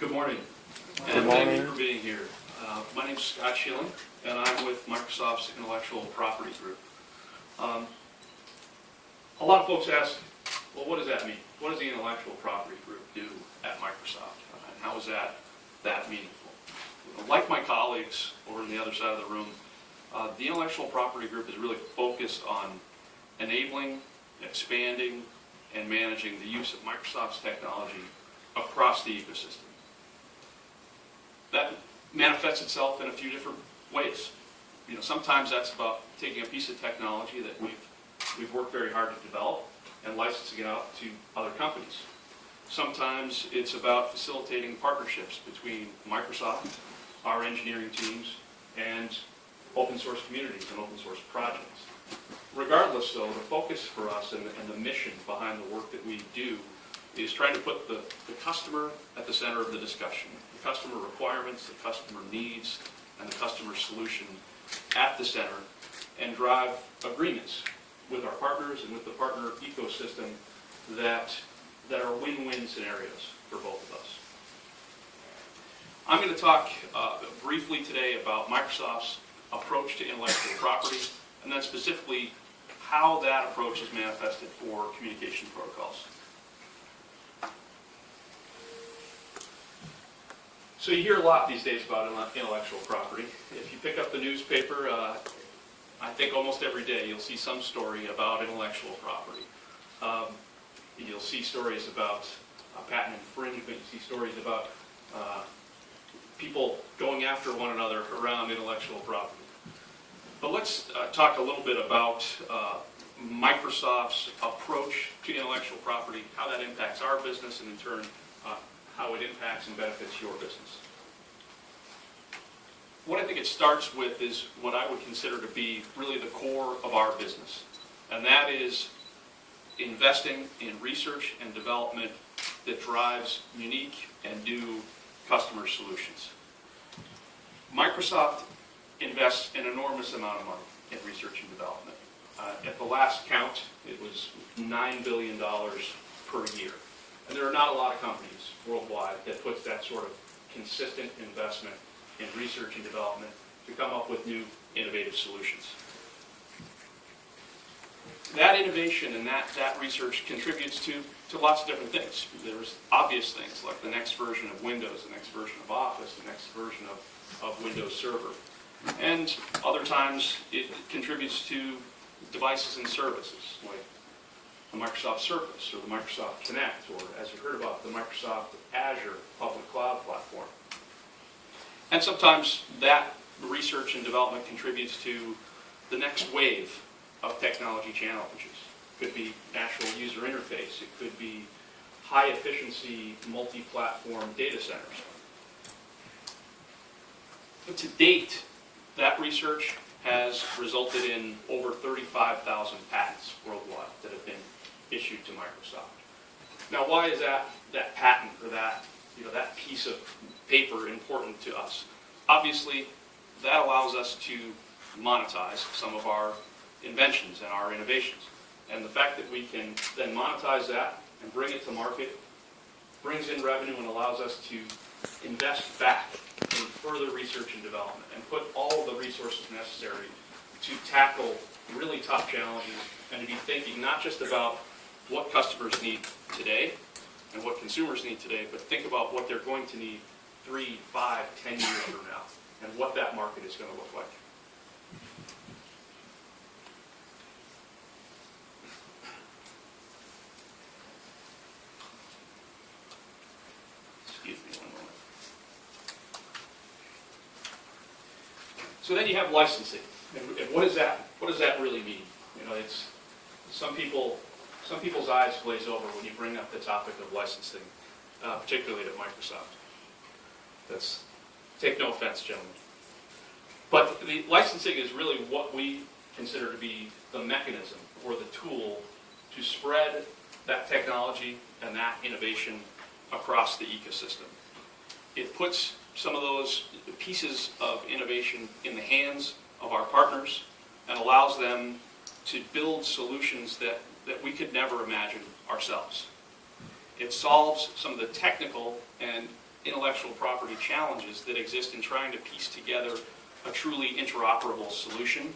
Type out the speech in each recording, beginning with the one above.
Good morning. Good morning. Thank you for being here. My name is Scott Schilling, and I'm with Microsoft's Intellectual Property Group. A lot of folks ask, well, what does that mean? What does the Intellectual Property Group do at Microsoft? And how is that meaningful? Like my colleagues over on the other side of the room, the Intellectual Property Group is really focused on enabling, expanding, and managing the use of Microsoft's technology across the ecosystem. That manifests itself in a few different ways. Sometimes that's about taking a piece of technology that we've worked very hard to develop and licensing it out to other companies. Sometimes it's about facilitating partnerships between Microsoft, our engineering teams, and open source communities and open source projects. Regardless, though, the focus for us and the mission behind the work that we do is trying to put the customer at the center of the discussion. The customer requirements, the customer needs, and the customer solution at the center, and drive agreements with our partners and with the partner ecosystem that are win-win scenarios for both of us. I'm going to talk briefly today about Microsoft's approach to intellectual property, and then specifically how that approach is manifested for communication protocols. So you hear a lot these days about intellectual property. If you pick up the newspaper, I think almost every day you'll see some story about intellectual property. You'll see stories about patent infringement. You see stories about people going after one another around intellectual property. But let's talk a little bit about Microsoft's approach to intellectual property, how that impacts our business, and in turn, how it impacts and benefits your business. What I think it starts with is what I would consider to be really the core of our business, and that is investing in research and development that drives unique and new customer solutions. Microsoft invests an enormous amount of money in research and development. At the last count, it was $9 billion per year. And there are not a lot of companies worldwide that puts that sort of consistent investment in research and development to come up with new innovative solutions. That innovation and that research contributes to lots of different things. There's obvious things like the next version of Windows, the next version of Office, the next version of Windows Server. And other times it contributes to devices and services like the Microsoft Surface or the Microsoft Connect, or as you heard about, the Microsoft Azure public cloud platform. And sometimes that research and development contributes to the next wave of technology challenges. It could be natural user interface. It could be high efficiency multi-platform data centers. But to date, that research has resulted in over 35,000 patents worldwide that have been issued to Microsoft. Now, why is that patent or that piece of paper important to us? Obviously, that allows us to monetize some of our inventions and our innovations. And the fact that we can then monetize that and bring it to market brings in revenue and allows us to invest back in further research and development and put all the resources necessary to tackle really tough challenges and to be thinking not just about what customers need today and what consumers need today, but think about what they're going to need 3, 5, 10 years from now and what that market is going to look like. Excuse me one moment. So then you have licensing, and what does that really mean? It's some people's eyes glaze over when you bring up the topic of licensing, particularly at Microsoft. Take no offense, gentlemen. But the licensing is really what we consider to be the mechanism or the tool to spread that technology and that innovation across the ecosystem. It puts some of those pieces of innovation in the hands of our partners and allows them to build solutions that we could never imagine ourselves. It solves some of the technical and intellectual property challenges that exist in trying to piece together a truly interoperable solution.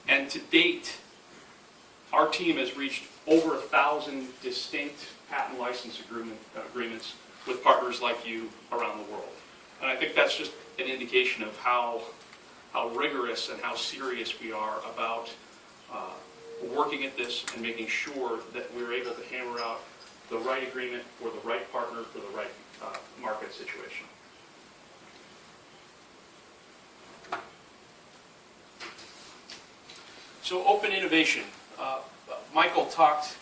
And to date, our team has reached over 1,000 distinct patent license agreements with partners like you around the world. And I think that's just an indication of how rigorous and how serious we are about working at this and making sure that we're able to hammer out the right agreement for the right partner for the right market situation. So open innovation. Michael talked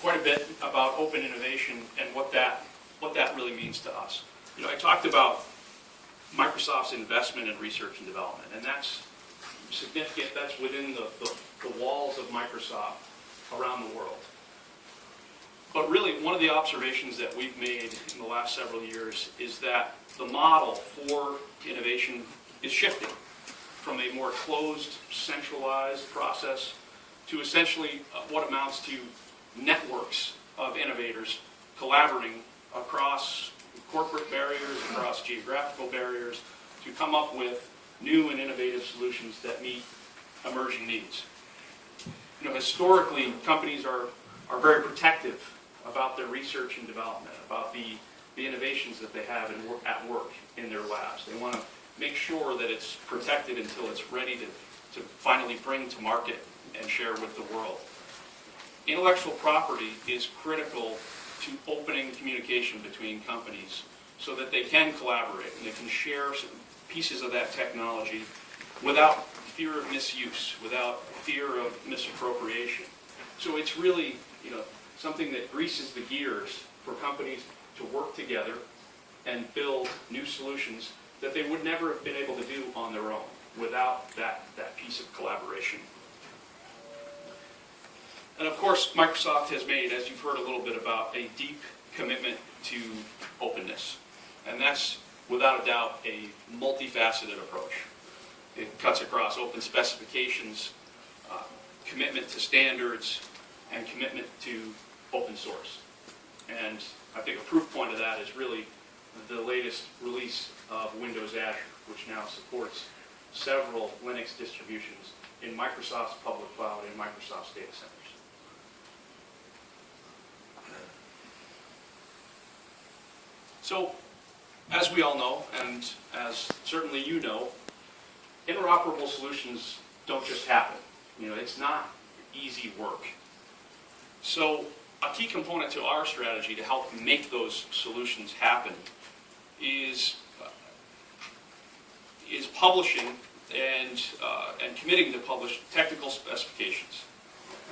quite a bit about open innovation and what that really means to us. You know, I talked about Microsoft's investment in research and development, and that's significant. That's within the walls of Microsoft around the world. But really, one of the observations that we've made in the last several years is that the model for innovation is shifting from a more closed, centralized process to essentially what amounts to networks of innovators collaborating across corporate barriers, across geographical barriers, to come up with new and innovative solutions that meet emerging needs. You know, historically, companies are very protective about their research and development, about the innovations that they have at work in their labs. They want to make sure that it's protected until it's ready to finally bring to market and share with the world. Intellectual property is critical to opening communication between companies so that they can collaborate and they can share pieces of that technology without fear of misuse, without fear of misappropriation. So it's really, you know, something that greases the gears for companies to work together and build new solutions that they would never have been able to do on their own without that piece of collaboration. And of course, Microsoft has made, as you've heard a little bit about, a deep commitment to openness. And that's, without a doubt, a multifaceted approach. It cuts across open specifications, commitment to standards, and commitment to open source. And I think a proof point of that is really the latest release of Windows Azure, which now supports several Linux distributions in Microsoft's public cloud and Microsoft's data centers. So, as we all know, and as certainly you know, interoperable solutions don't just happen. You know, it's not easy work. So, a key component to our strategy to help make those solutions happen is publishing and committing to publish technical specifications.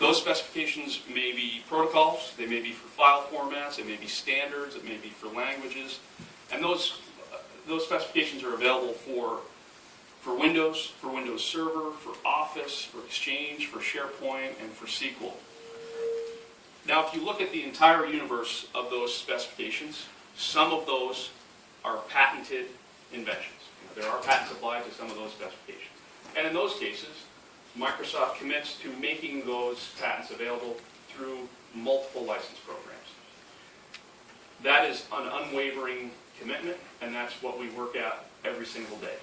Those specifications may be protocols, they may be for file formats, they may be standards, it may be for languages, and those specifications are available for Windows, for Windows Server, for Office, for Exchange, for SharePoint, and for SQL. Now, if you look at the entire universe of those specifications, some of those are patented inventions. There are patents applied to some of those specifications. And in those cases, Microsoft commits to making those patents available through multiple license programs. That is an unwavering commitment, and that's what we work at every single day.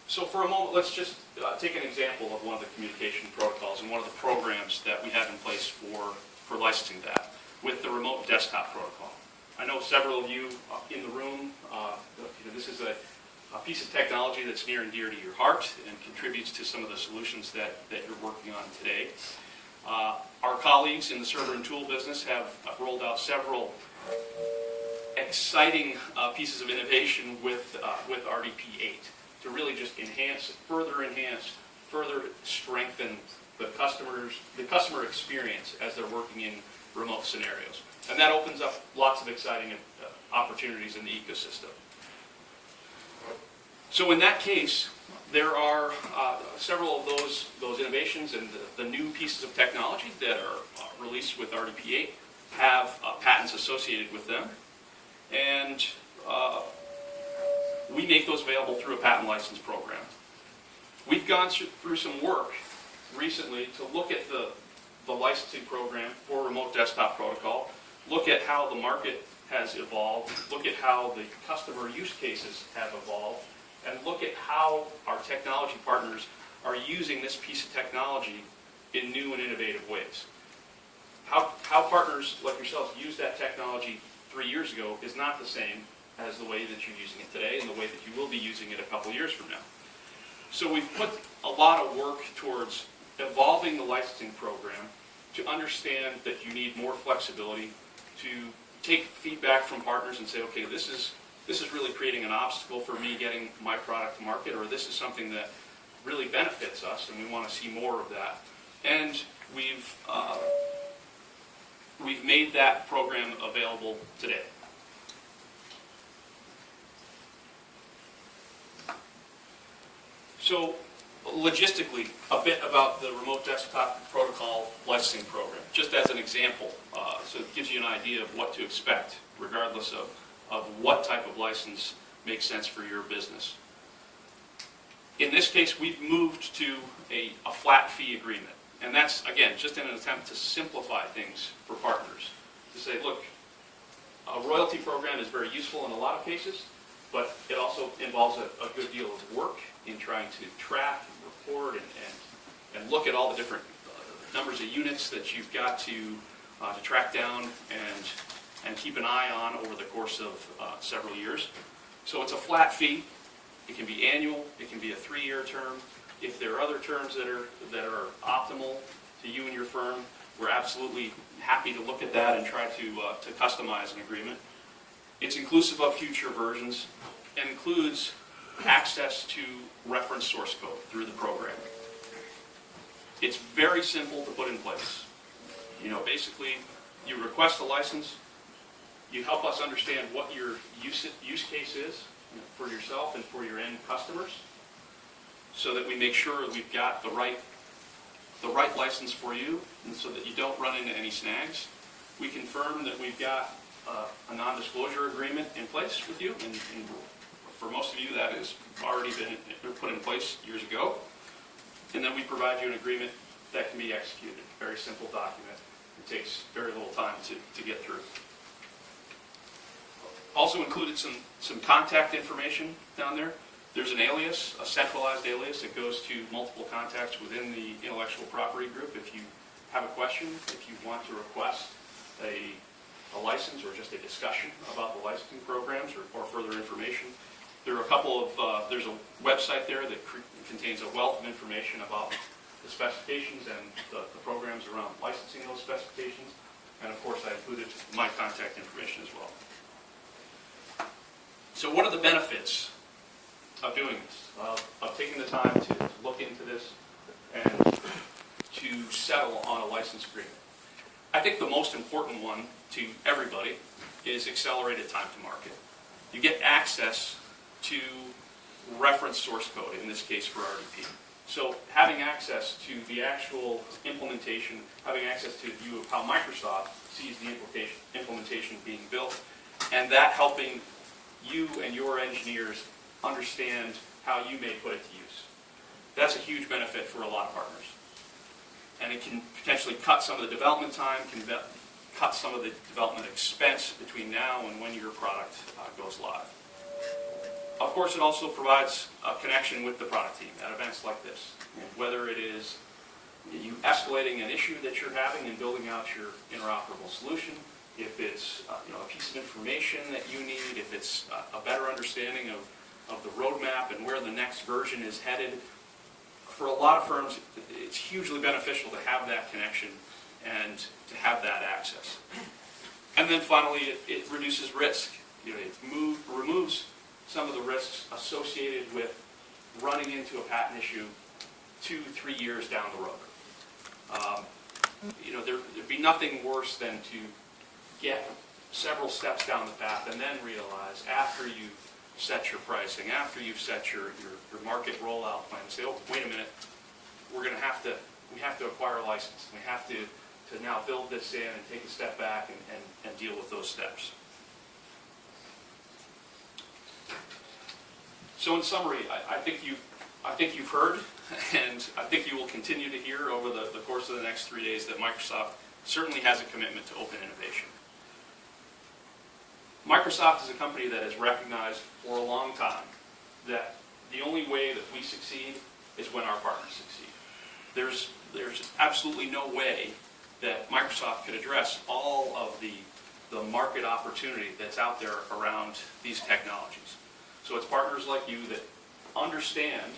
So for a moment, let's just take an example of one of the communication protocols and one of the programs that we have in place for licensing that with the remote desktop protocol. I know several of you in the room, this is a piece of technology that's near and dear to your heart and contributes to some of the solutions that you're working on today. Our colleagues in the server and tool business have rolled out several exciting pieces of innovation with RDP8 to really just further strengthen the customer experience as they're working in remote scenarios. And that opens up lots of exciting opportunities in the ecosystem. So in that case, there are several of those innovations and the new pieces of technology that are released with RDP8 have patents associated with them. And we make those available through a patent license program. We've gone through some work recently to look at the licensing program for remote desktop protocol, look at how the market has evolved, look at how the customer use cases have evolved, and look at how our technology partners are using this piece of technology in new and innovative ways. How partners like yourselves use that technology 3 years ago is not the same as the way that you're using it today and the way that you will be using it a couple years from now. So we've put a lot of work towards evolving the licensing program to understand that you need more flexibility, to take feedback from partners and say, okay, this is really creating an obstacle for me getting my product to market, or this is something that really benefits us and we want to see more of that. And we've made that program available today. So logistically, a bit about the remote desktop protocol licensing program, just as an example, so it gives you an idea of what to expect, regardless of what type of license makes sense for your business. In this case, we've moved to a flat fee agreement. And that's, again, just in an attempt to simplify things for partners. To say, look, a royalty program is very useful in a lot of cases, but it also involves a good deal of work in trying to track and report and look at all the different numbers of units that you've got to track down and keep an eye on over the course of several years. So it's a flat fee. It can be annual. It can be a 3-year term. If there are other terms that are optimal to you and your firm, we're absolutely happy to look at that and try to customize an agreement. It's inclusive of future versions and includes access to reference source code through the program. It's very simple to put in place. Basically, you request a license, you help us understand what your use case is for yourself and for your end customers, so that we make sure that we've got the right license for you, and so that you don't run into any snags. We confirm that we've got a non-disclosure agreement in place with you, and for most of you that has already been put in place years ago. And then we provide you an agreement that can be executed. Very simple document. It takes very little time to get through. Also included some contact information down there. There's an alias, a centralized alias that goes to multiple contacts within the intellectual property group. If you have a question, if you want to request a license or just a discussion about the licensing programs or further information, there are a couple of, there's a website there that contains a wealth of information about the specifications and the programs around licensing those specifications. And of course, I included my contact information as well. So what are the benefits of doing this, of taking the time to look into this and to settle on a license agreement? I think the most important one to everybody is accelerated time to market. You get access to reference source code, in this case for RDP. So having access to the actual implementation, having access to the view of how Microsoft sees the implementation being built, and that helping you and your engineers understand how you may put it to use. That's a huge benefit for a lot of partners. And it can potentially cut some of the development time, can cut some of the development expense between now and when your product goes live. Of course, it also provides a connection with the product team at events like this. Whether it is you escalating an issue that you're having and building out your interoperable solution, if it's a piece of information that you need, if it's a better understanding of the roadmap and where the next version is headed. For a lot of firms, it's hugely beneficial to have that connection and to have that access. And then finally, it reduces risk. It removes some of the risks associated with running into a patent issue 2-3 years down the road. There'd be nothing worse than to get several steps down the path and then realize after you've set your pricing, after you've set your market rollout plan, say, oh, wait a minute, we have to acquire a license. We have to now build this in and take a step back and deal with those steps. So in summary, I think you've heard And I think you will continue to hear over the course of the next 3 days that Microsoft certainly has a commitment to open innovation. Microsoft is a company that has recognized for a long time that the only way that we succeed is when our partners succeed. There's absolutely no way that Microsoft could address all of the market opportunity that's out there around these technologies. So it's partners like you that understand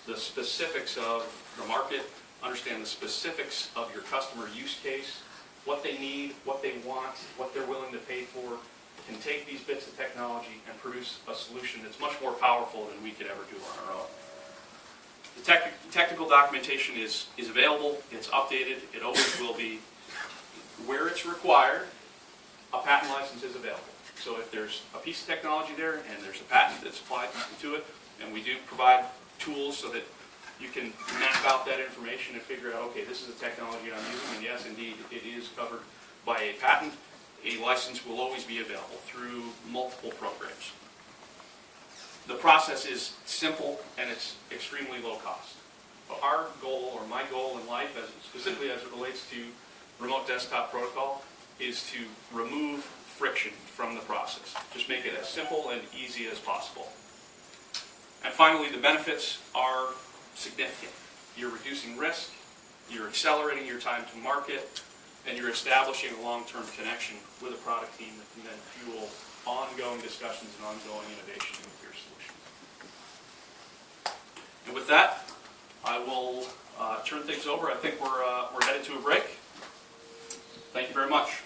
the specifics of the market, understand the specifics of your customer use case, what they need, what they want, what they're willing to pay for, can take these bits of technology and produce a solution that's much more powerful than we could ever do on our own. The technical documentation is available, it's updated, it always will be. Where it's required, a patent license is available. So if there's a piece of technology there and there's a patent that's applied to it, and we do provide tools so that you can map out that information and figure out, okay, this is the technology I'm using, and yes, indeed, it is covered by a patent. A license will always be available through multiple programs. The process is simple and it's extremely low cost. But our goal, or my goal in life, specifically as it relates to remote desktop protocol, is to remove friction from the process. Just make it as simple and easy as possible. And finally, the benefits are significant. You're reducing risk, you're accelerating your time to market, and you're establishing a long-term connection with a product team that can then fuel ongoing discussions and ongoing innovation with your solution. And with that, I will turn things over. I think we're headed to a break. Thank you very much.